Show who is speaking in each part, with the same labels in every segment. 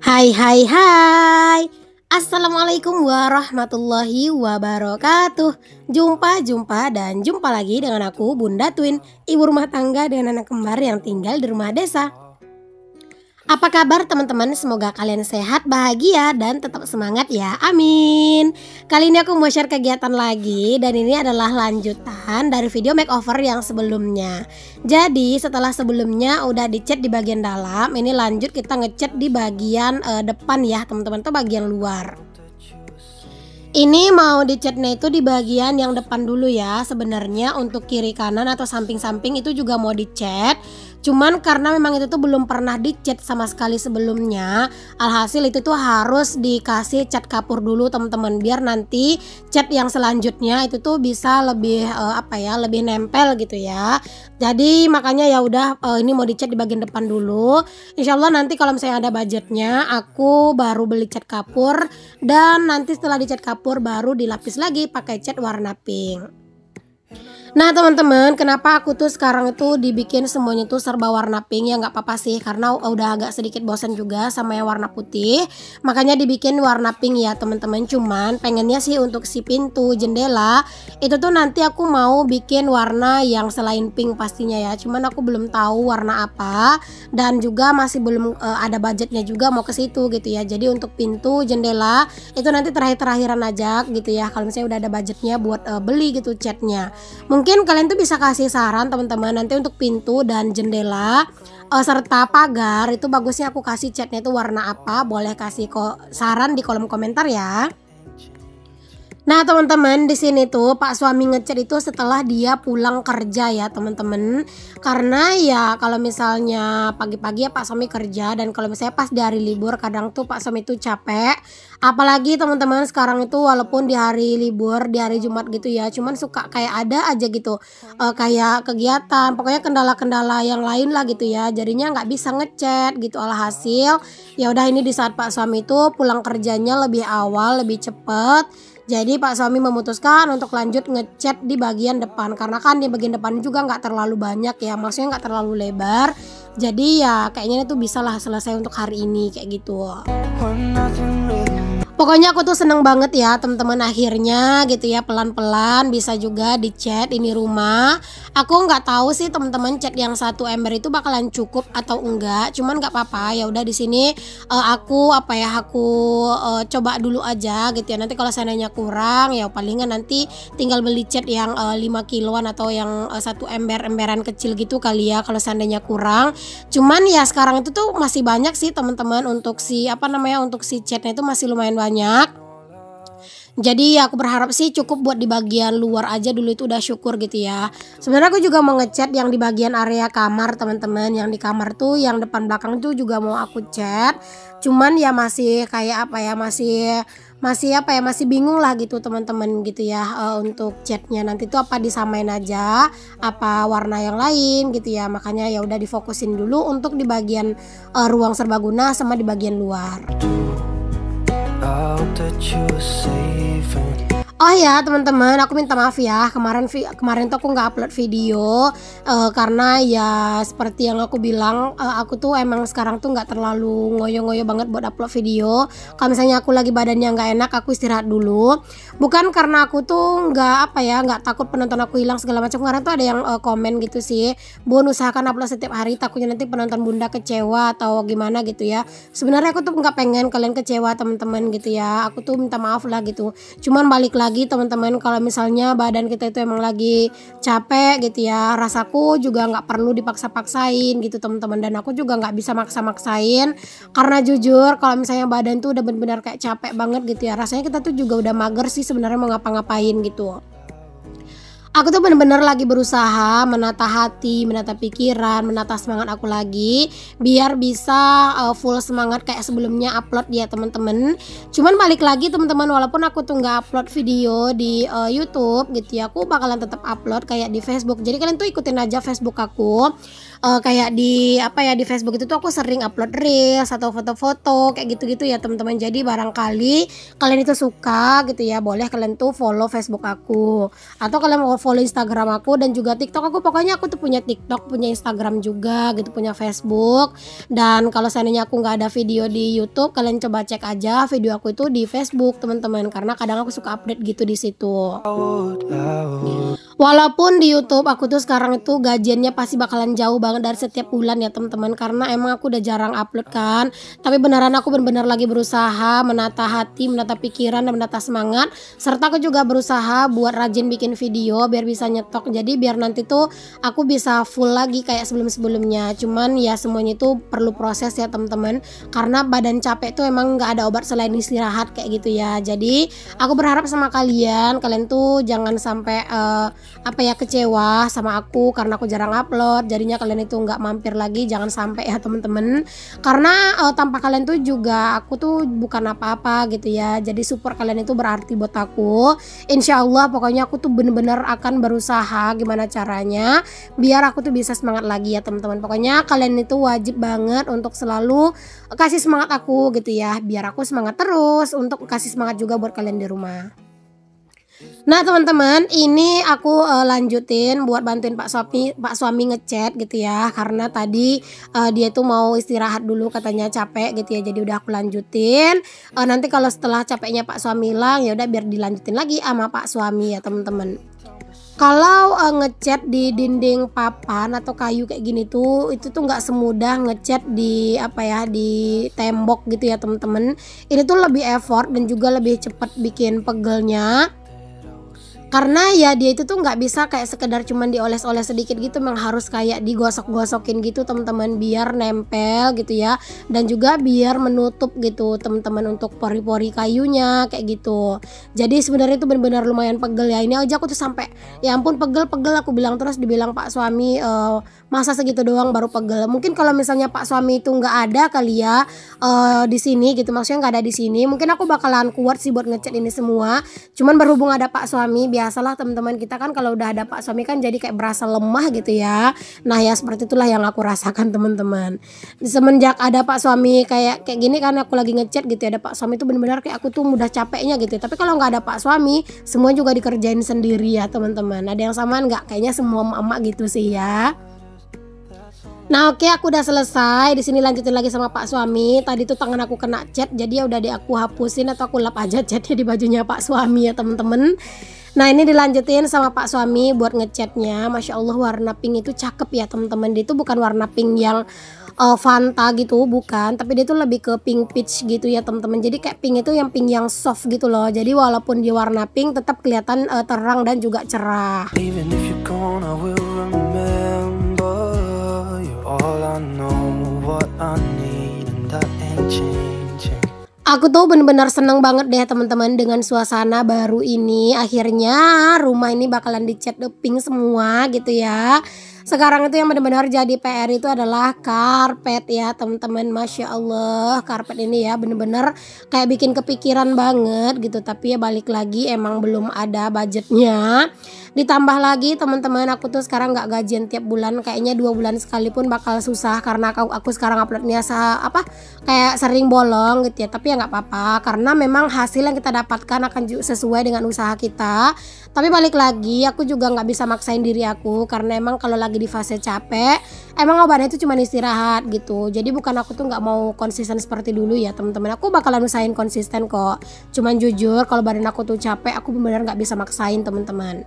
Speaker 1: Hai hai hai. Assalamualaikum warahmatullahi wabarakatuh. Jumpa lagi dengan aku Bunda Twin, ibu rumah tangga dengan anak kembar yang tinggal di rumah desa. Apa kabar teman-teman? Semoga kalian sehat, bahagia, dan tetap semangat ya, amin. Kali ini aku mau share kegiatan lagi, dan ini adalah lanjutan dari video makeover yang sebelumnya. Jadi setelah sebelumnya udah dicat di bagian dalam, ini lanjut kita ngecat di bagian depan ya teman-teman, tuh bagian luar. Ini mau dicatnya itu di bagian yang depan dulu ya. Sebenarnya untuk kiri kanan atau samping-samping itu juga mau dicat. Cuman karena memang itu tuh belum pernah dicat sama sekali sebelumnya, alhasil itu tuh harus dikasih cat kapur dulu teman-teman, biar nanti cat yang selanjutnya itu tuh bisa lebih lebih nempel gitu ya. Jadi makanya ya udah ini mau dicat di bagian depan dulu. Insyaallah nanti kalau misalnya ada budgetnya aku baru beli cat kapur, dan nanti setelah dicat kapur baru dilapis lagi pakai cat warna pink. Nah teman-teman, kenapa aku tuh sekarang itu dibikin semuanya tuh serba warna pink ya, nggak apa-apa sih, karena udah agak sedikit bosan juga sama yang warna putih, makanya dibikin warna pink ya teman-teman. Cuman pengennya sih untuk si pintu jendela itu tuh nanti aku mau bikin warna yang selain pink pastinya ya, cuman aku belum tahu warna apa, dan juga masih belum ada budgetnya juga mau ke situ gitu ya. Jadi untuk pintu jendela itu nanti terakhiran aja gitu ya, kalau misalnya udah ada budgetnya buat beli gitu catnya. Mungkin kalian tuh bisa kasih saran teman-teman, nanti untuk pintu dan jendela serta pagar itu bagusnya aku kasih catnya itu warna apa, boleh kasih saran di kolom komentar ya. Nah teman-teman, di sini tuh Pak suami ngecat itu setelah dia pulang kerja ya teman-teman. Karena ya kalau misalnya pagi-pagi ya Pak suami kerja, dan kalau misalnya pas di hari libur kadang tuh Pak suami itu capek. Apalagi teman-teman sekarang itu walaupun di hari libur, di hari Jumat gitu ya, cuman suka kayak ada aja gitu kayak kegiatan, pokoknya kendala-kendala yang lain lah gitu ya. Jadinya nggak bisa ngecat gitu, alhasil ya udah ini di saat Pak suami itu pulang kerjanya lebih awal, lebih cepet. Jadi Pak suami memutuskan untuk lanjut ngecat di bagian depan, karena kan di bagian depan juga nggak terlalu banyak ya, maksudnya nggak terlalu lebar. Jadi ya kayaknya itu bisa lah selesai untuk hari ini kayak gitu. Pokoknya aku tuh seneng banget ya teman-teman, akhirnya gitu ya pelan-pelan bisa juga dicat ini rumah. Aku nggak tahu sih teman-teman cat yang 1 ember itu bakalan cukup atau enggak, cuman nggak apa-apa ya udah di sini aku coba dulu aja gitu ya. Nanti kalau seandainya kurang ya palingan nanti tinggal beli cat yang 5 kiloan atau yang 1 ember-emberan kecil gitu kali ya kalau seandainya kurang. Cuman ya sekarang itu tuh masih banyak sih teman-teman untuk si untuk si catnya itu masih lumayan banyak. Jadi aku berharap sih cukup buat di bagian luar aja dulu, itu udah syukur gitu ya. Sebenarnya aku juga mau ngecat yang di bagian area kamar teman-teman, yang di kamar tuh yang depan belakang tuh juga mau aku cat. Cuman ya masih kayak masih bingung lah gitu teman-teman gitu ya, untuk catnya nanti tuh apa disamain aja apa warna yang lain gitu ya. Makanya ya udah difokusin dulu untuk di bagian ruang serbaguna sama di bagian luar. Oh ya teman-teman, aku minta maaf ya kemarin tuh aku nggak upload video karena ya seperti yang aku bilang, aku tuh emang sekarang tuh nggak terlalu ngoyo-ngoyo banget buat upload video. Kalau misalnya aku lagi badannya nggak enak, aku istirahat dulu. Bukan karena aku tuh nggak takut penonton aku hilang segala macam. Kemarin tuh ada yang komen gitu sih, Bun usahakan upload setiap hari, takutnya nanti penonton Bunda kecewa atau gimana gitu ya. Sebenarnya aku tuh nggak pengen kalian kecewa teman-teman gitu ya. Aku tuh minta maaf lah gitu. Cuman balik lagi teman-teman, kalau misalnya badan kita itu emang lagi capek gitu ya, rasaku juga nggak perlu dipaksa-paksain gitu teman-teman, dan aku juga nggak bisa maksa-maksain, karena jujur kalau misalnya badan tuh udah benar-benar kayak capek banget gitu ya, rasanya kita tuh juga udah mager sih sebenarnya mau ngapa-ngapain gitu. Aku tuh bener-bener lagi berusaha menata hati, menata pikiran, menata semangat aku lagi biar bisa full semangat kayak sebelumnya upload ya teman-teman. Cuman balik lagi teman-teman, walaupun aku tuh nggak upload video di YouTube gitu ya, aku bakalan tetap upload kayak di Facebook. Jadi kalian tuh ikutin aja Facebook aku. kayak di apa ya, di Facebook itu tuh aku sering upload reels atau foto-foto kayak gitu-gitu ya teman-teman. Jadi barangkali kalian itu suka gitu ya, boleh kalian tuh follow Facebook aku atau kalian mau follow Instagram aku dan juga TikTok aku. Pokoknya aku tuh punya TikTok, punya Instagram juga gitu, punya Facebook. Dan kalau seandainya aku nggak ada video di YouTube, kalian coba cek aja video aku itu di Facebook teman-teman, karena kadang aku suka update gitu di situ. Walaupun di YouTube aku tuh sekarang itu gajiannya pasti bakalan jauh banget dari setiap bulan ya teman-teman, karena emang aku udah jarang upload kan. Tapi beneran aku benar-benar lagi berusaha menata hati, menata pikiran dan menata semangat, serta aku juga berusaha buat rajin bikin video biar bisa nyetok. Jadi biar nanti tuh aku bisa full lagi kayak sebelum-sebelumnya. Cuman ya semuanya itu perlu proses ya teman-teman, karena badan capek tuh emang nggak ada obat selain istirahat kayak gitu ya. Jadi aku berharap sama kalian tuh jangan sampai kecewa sama aku karena aku jarang upload. Jadinya kalian itu nggak mampir lagi, jangan sampai ya teman-teman. Karena tanpa kalian tuh juga aku tuh bukan apa-apa gitu ya. Jadi support kalian itu berarti buat aku. Insya Allah pokoknya aku tuh bener-bener akan berusaha gimana caranya biar aku tuh bisa semangat lagi ya teman-teman. Pokoknya kalian itu wajib banget untuk selalu kasih semangat aku gitu ya, biar aku semangat terus untuk kasih semangat juga buat kalian di rumah. Nah teman-teman, ini aku lanjutin buat bantuin Pak suami ngechat gitu ya, karena tadi dia tuh mau istirahat dulu katanya capek gitu ya. Jadi udah aku lanjutin. Nanti kalau setelah capeknya Pak suami hilang ya udah biar dilanjutin lagi sama Pak suami ya teman-teman. Kalau ngecat di dinding papan atau kayu kayak gini tuh, itu tuh nggak semudah ngecat di di tembok gitu ya teman-teman. Ini tuh lebih effort dan juga lebih cepat bikin pegelnya. Karena ya dia itu tuh nggak bisa kayak sekedar cuman dioles-oles sedikit gitu, memang harus kayak digosok-gosokin gitu teman-teman, biar nempel gitu ya, dan juga biar menutup gitu teman-teman untuk pori-pori kayunya kayak gitu. Jadi sebenarnya itu benar-benar lumayan pegel ya. Ini aja aku tuh sampai ya ampun pegel-pegel aku bilang, terus dibilang Pak suami masa segitu doang baru pegel. Mungkin kalau misalnya Pak suami itu nggak ada kali ya di sini gitu, maksudnya nggak ada di sini, mungkin aku bakalan kuat sih buat ngecat ini semua. Cuman berhubung ada Pak suami, biasalah teman-teman kita kan kalau udah ada Pak suami kan jadi kayak berasa lemah gitu ya. Nah ya seperti itulah yang aku rasakan teman-teman. Semenjak ada Pak suami kayak gini kan, aku lagi ngecat gitu ya, ada Pak suami itu benar-benar kayak aku tuh mudah capeknya gitu. Tapi kalau nggak ada Pak suami, semua juga dikerjain sendiri ya teman-teman. Ada yang samaan nggak? Kayaknya semua emak gitu sih ya. Nah oke, aku udah selesai. Di sini lanjutin lagi sama Pak suami. Tadi tuh tangan aku kena cat, jadi ya udah aku hapusin atau aku lap aja catnya di bajunya Pak suami ya teman-teman. Nah ini dilanjutin sama Pak suami buat ngecatnya. Masya Allah warna pink itu cakep ya teman-teman. Dia itu bukan warna pink yang Fanta gitu, bukan, tapi dia tuh lebih ke pink peach gitu ya teman-teman. Jadi kayak pink itu yang pink yang soft gitu loh. Jadi walaupun dia warna pink tetap kelihatan terang dan juga cerah. Aku tuh bener-bener seneng banget deh teman-teman dengan suasana baru ini. Akhirnya rumah ini bakalan dicat pink semua gitu ya. Sekarang itu yang benar-benar jadi PR itu adalah karpet ya teman-teman. Masya Allah karpet ini ya bener-bener kayak bikin kepikiran banget gitu. Tapi ya balik lagi emang belum ada budgetnya. Ditambah lagi teman-teman, aku tuh sekarang nggak gajian tiap bulan, kayaknya 2 bulan sekali pun bakal susah karena aku sekarang uploadnya kayak sering bolong gitu ya. Tapi ya nggak apa-apa karena memang hasil yang kita dapatkan akan sesuai dengan usaha kita. Tapi balik lagi aku juga nggak bisa maksain diri aku, karena emang kalau lagi di fase capek emang obatnya itu cuma istirahat gitu. Jadi bukan aku tuh nggak mau konsisten seperti dulu ya teman-teman, aku bakalan usahain konsisten kok. Cuman jujur kalau badan aku tuh capek, aku benar-benar nggak bisa maksain teman-teman.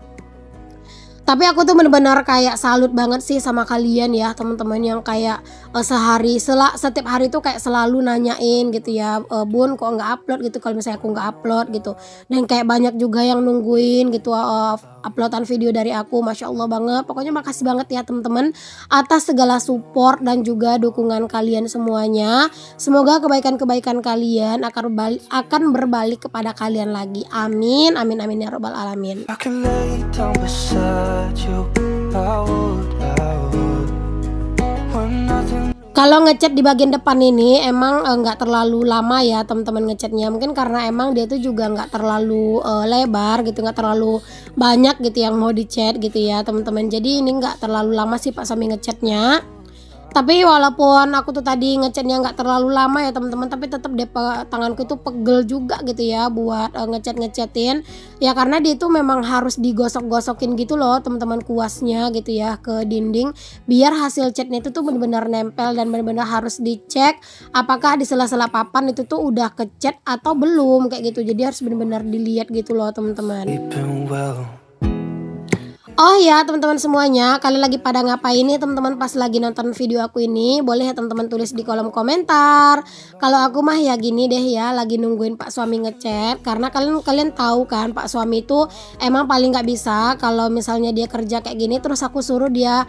Speaker 1: Tapi aku tuh bener-bener kayak salut banget sih sama kalian ya teman-teman, yang kayak setiap hari tuh kayak selalu nanyain gitu ya, Bun kok nggak upload gitu kalau misalnya aku nggak upload gitu. Dan kayak banyak juga yang nungguin gitu uploadan video dari aku. Masya Allah banget. Pokoknya makasih banget ya teman-teman atas segala support dan juga dukungan kalian semuanya. Semoga kebaikan-kebaikan kalian akan berbalik kepada kalian lagi. Amin, amin, amin ya robbal alamin. Kalau ngecat di bagian depan ini emang nggak terlalu lama ya teman-teman ngecatnya, mungkin karena emang dia tuh juga nggak terlalu lebar gitu, nggak terlalu banyak gitu yang mau dicat gitu ya teman-teman. Jadi ini nggak terlalu lama sih Pak Sami ngecatnya. Tapi walaupun aku tuh tadi ngechatnya nggak terlalu lama ya teman-teman, tapi tetap deh tanganku tuh pegel juga gitu ya buat ngechatin ya, karena dia tuh memang harus digosok-gosokin gitu loh teman-teman kuasnya gitu ya ke dinding, biar hasil chatnya itu tuh benar-benar nempel dan benar-benar harus dicek apakah di sela-sela papan itu tuh udah kecet atau belum kayak gitu. Jadi harus benar-benar dilihat gitu loh teman-teman. Oh ya teman-teman semuanya, kalian lagi pada ngapain nih teman-teman pas lagi nonton video aku ini? Boleh ya teman-teman tulis di kolom komentar. Kalau aku mah ya gini deh ya, lagi nungguin Pak suami ngechat. Karena kalian tahu kan Pak suami itu emang paling nggak bisa kalau misalnya dia kerja kayak gini terus aku suruh dia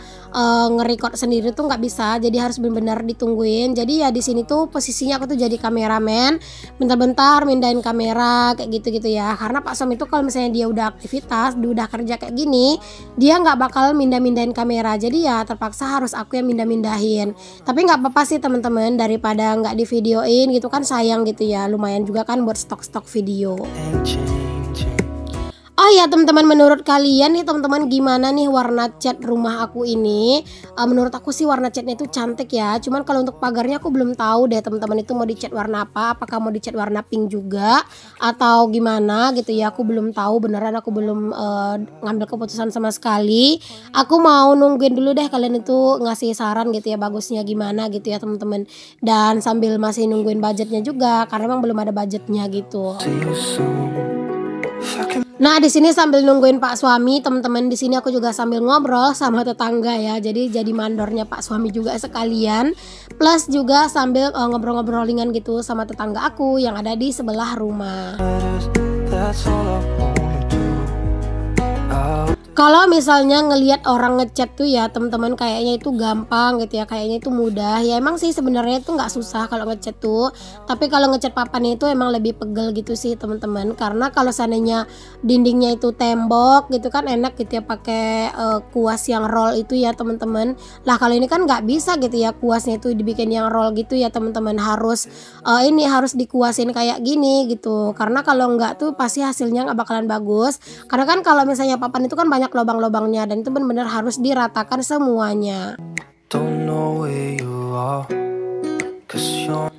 Speaker 1: nge-record sendiri tuh nggak bisa. Jadi harus benar-benar ditungguin. Jadi ya di sini tuh posisinya aku tuh jadi kameramen, bentar-bentar mindahin kamera kayak gitu-gitu ya. Karena Pak suami itu kalau misalnya dia udah aktivitas, dia udah kerja kayak gini, dia nggak bakal mindahin kamera, jadi ya terpaksa harus aku yang mindahin. Tapi nggak apa-apa sih teman-teman, daripada nggak di videoin gitu kan sayang gitu ya, lumayan juga kan buat stok-stok video. Oh ya teman-teman, menurut kalian nih teman-teman gimana nih warna cat rumah aku ini? Menurut aku sih warna catnya itu cantik ya. Cuman kalau untuk pagarnya aku belum tahu deh teman-teman itu mau dicat warna apa. Apakah mau dicat warna pink juga atau gimana gitu ya? Aku belum tahu, beneran aku belum ngambil keputusan sama sekali. Aku mau nungguin dulu deh kalian itu ngasih saran gitu ya, bagusnya gimana gitu ya teman-teman. Dan sambil masih nungguin budgetnya juga karena emang belum ada budgetnya gitu. Nah di sini sambil nungguin Pak suami teman-teman, di sini aku juga sambil ngobrol sama tetangga ya. Jadi mandornya Pak suami juga sekalian. Plus juga sambil ngobrol-ngobrol ringan gitu sama tetangga aku yang ada di sebelah rumah. Kalau misalnya ngelihat orang ngechat tuh ya teman-teman kayaknya itu gampang gitu ya, kayaknya itu mudah. Ya emang sih sebenarnya itu nggak susah kalau ngechat tuh. Tapi kalau ngechat papan itu emang lebih pegel gitu sih teman-teman. Karena kalau seandainya dindingnya itu tembok gitu kan enak gitu ya pakai kuas yang roll itu ya teman-teman. Lah kalau ini kan nggak bisa gitu ya kuasnya itu dibikin yang roll gitu ya teman-teman. Harus ini harus dikuasin kayak gini gitu. Karena kalau nggak tuh pasti hasilnya nggak bakalan bagus. Karena kan kalau misalnya papan itu kan banyak lubang-lubangnya dan itu benar-benar harus diratakan semuanya.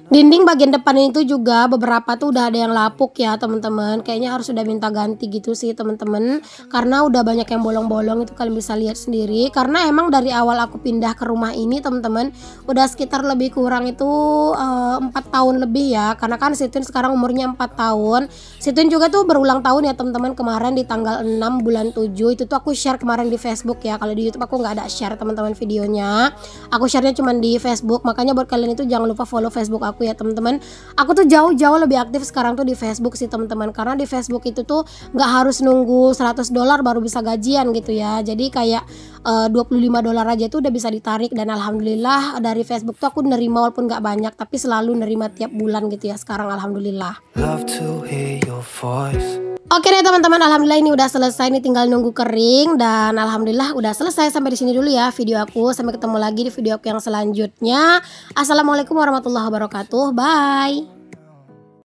Speaker 1: Dinding bagian depan itu juga beberapa tuh udah ada yang lapuk ya teman-teman. Kayaknya harus udah minta ganti gitu sih teman-teman. Karena udah banyak yang bolong-bolong, itu kalian bisa lihat sendiri. Karena emang dari awal aku pindah ke rumah ini teman-teman, udah sekitar lebih kurang itu 4 tahun lebih ya. Karena kan Situn sekarang umurnya 4 tahun. Situn juga tuh berulang tahun ya teman-teman, kemarin di tanggal 6 bulan 7. Itu tuh aku share kemarin di Facebook ya. Kalau di YouTube aku nggak ada share teman-teman videonya. Aku sharenya cuma di Facebook. Makanya buat kalian itu jangan lupa follow Facebook aku ya teman-teman. Aku tuh jauh-jauh lebih aktif sekarang tuh di Facebook sih teman-teman, karena di Facebook itu tuh nggak harus nunggu $100 baru bisa gajian gitu ya. Jadi kayak $25 aja tuh udah bisa ditarik, dan alhamdulillah dari Facebook tuh aku nerima walaupun nggak banyak tapi selalu nerima tiap bulan gitu ya sekarang, alhamdulillah. Oke deh teman-teman, alhamdulillah ini udah selesai nih, tinggal nunggu kering dan alhamdulillah udah selesai. Sampai di sini dulu ya video aku, sampai ketemu lagi di video aku yang selanjutnya. Assalamualaikum warahmatullahi wabarakatuh, bye.